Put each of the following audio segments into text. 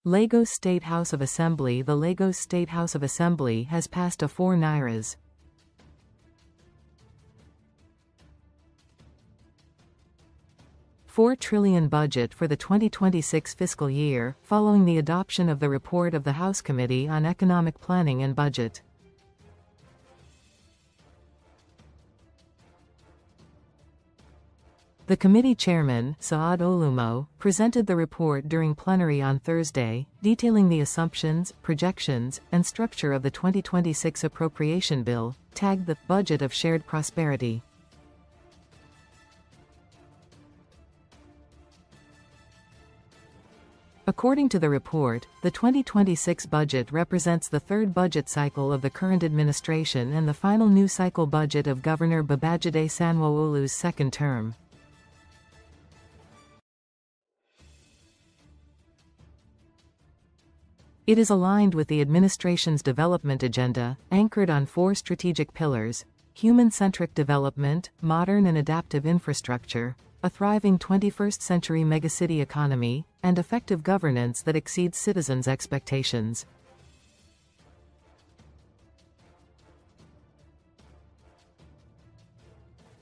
Lagos State House of Assembly. The Lagos State House of Assembly has passed a 4 nairas. 4 trillion budget for the 2026 fiscal year, following the adoption of the report of the House Committee on Economic Planning and Budget. The committee chairman, Olumoh, presented the report during plenary on Thursday, detailing the assumptions, projections, and structure of the 2026 Appropriation Bill, tagged the Budget of Shared Prosperity. According to the report, the 2026 budget represents the third budget cycle of the current administration and the final new cycle budget of Governor Babajide Sanwo-Olu's second term. It is aligned with the administration's development agenda, anchored on 4 strategic pillars: human-centric development, modern and adaptive infrastructure, a thriving 21st-century megacity economy, and effective governance that exceeds citizens' expectations.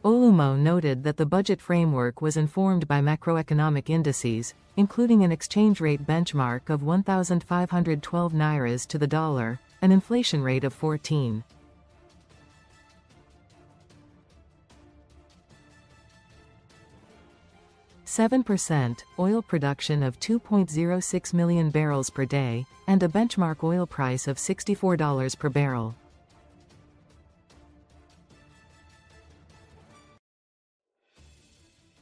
Olumoh noted that the budget framework was informed by macroeconomic indices, including an exchange rate benchmark of 1,512 nairas to the dollar, an inflation rate of 14. 7%, oil production of 2.06 million barrels per day, and a benchmark oil price of $64 per barrel.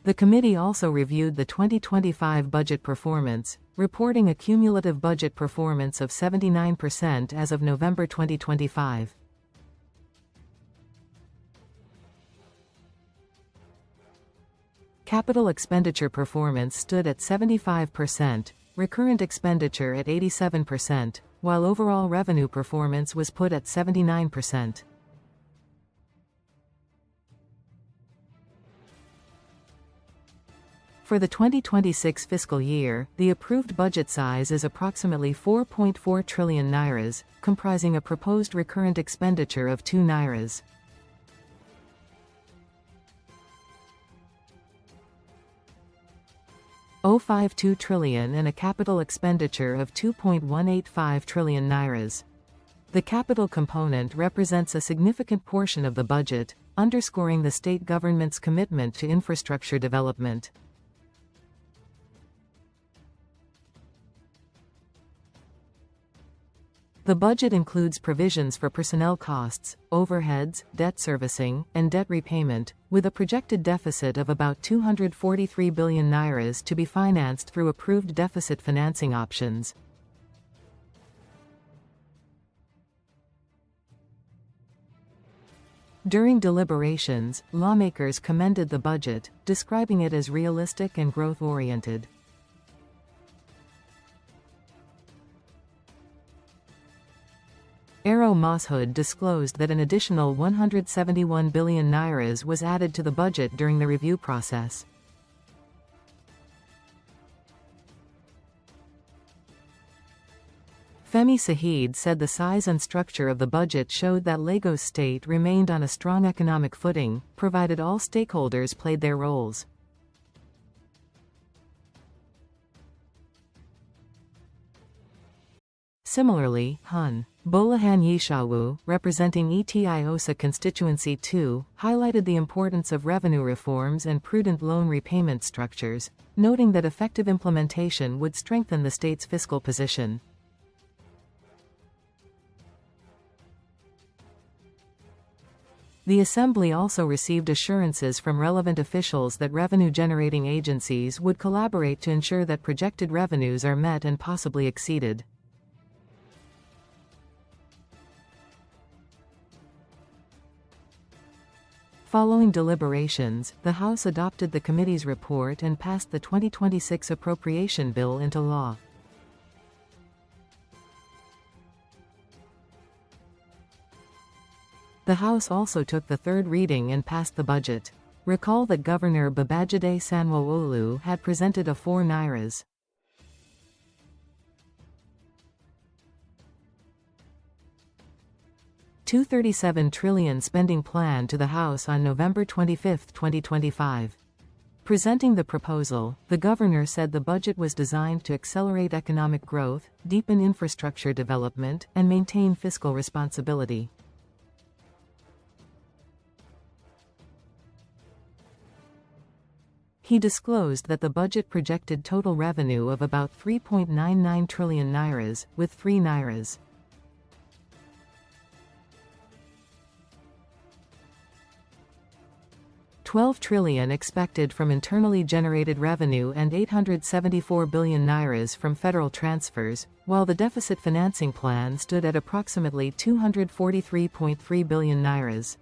The committee also reviewed the 2025 budget performance, reporting a cumulative budget performance of 79% as of November 2025. Capital expenditure performance stood at 75%, recurrent expenditure at 87%, while overall revenue performance was put at 79%. For the 2026 fiscal year, the approved budget size is approximately 4.4 trillion nairas, comprising a proposed recurrent expenditure of 2 nairas. $0.52 trillion and a capital expenditure of 2.185 trillion nairas. The capital component represents a significant portion of the budget, underscoring the state government's commitment to infrastructure development. The budget includes provisions for personnel costs, overheads, debt servicing, and debt repayment, with a projected deficit of about 243 billion nairas to be financed through approved deficit financing options. During deliberations, lawmakers commended the budget, describing it as realistic and growth-oriented. Aro Moshood disclosed that an additional 171 billion nairas was added to the budget during the review process. Femi Saheed said the size and structure of the budget showed that Lagos State remained on a strong economic footing, provided all stakeholders played their roles. Similarly, Gbolahan Yishawu, representing Eti-Osa Constituency II, highlighted the importance of revenue reforms and prudent loan repayment structures, noting that effective implementation would strengthen the state's fiscal position. The Assembly also received assurances from relevant officials that revenue-generating agencies would collaborate to ensure that projected revenues are met and possibly exceeded. Following deliberations, the House adopted the committee's report and passed the 2026 Appropriation Bill into law. The House also took the third reading and passed the budget. Recall that Governor Babajide Sanwo-Olu had presented a 4 nairas. 237 trillion spending plan to the House on November 25, 2025. Presenting the proposal, the governor said the budget was designed to accelerate economic growth, deepen infrastructure development, and maintain fiscal responsibility. He disclosed that the budget projected total revenue of about 3.99 trillion nairas, with 3 nairas. $12 trillion expected from internally generated revenue and 874 billion nairas from federal transfers, while the deficit financing plan stood at approximately 243.3 billion nairas.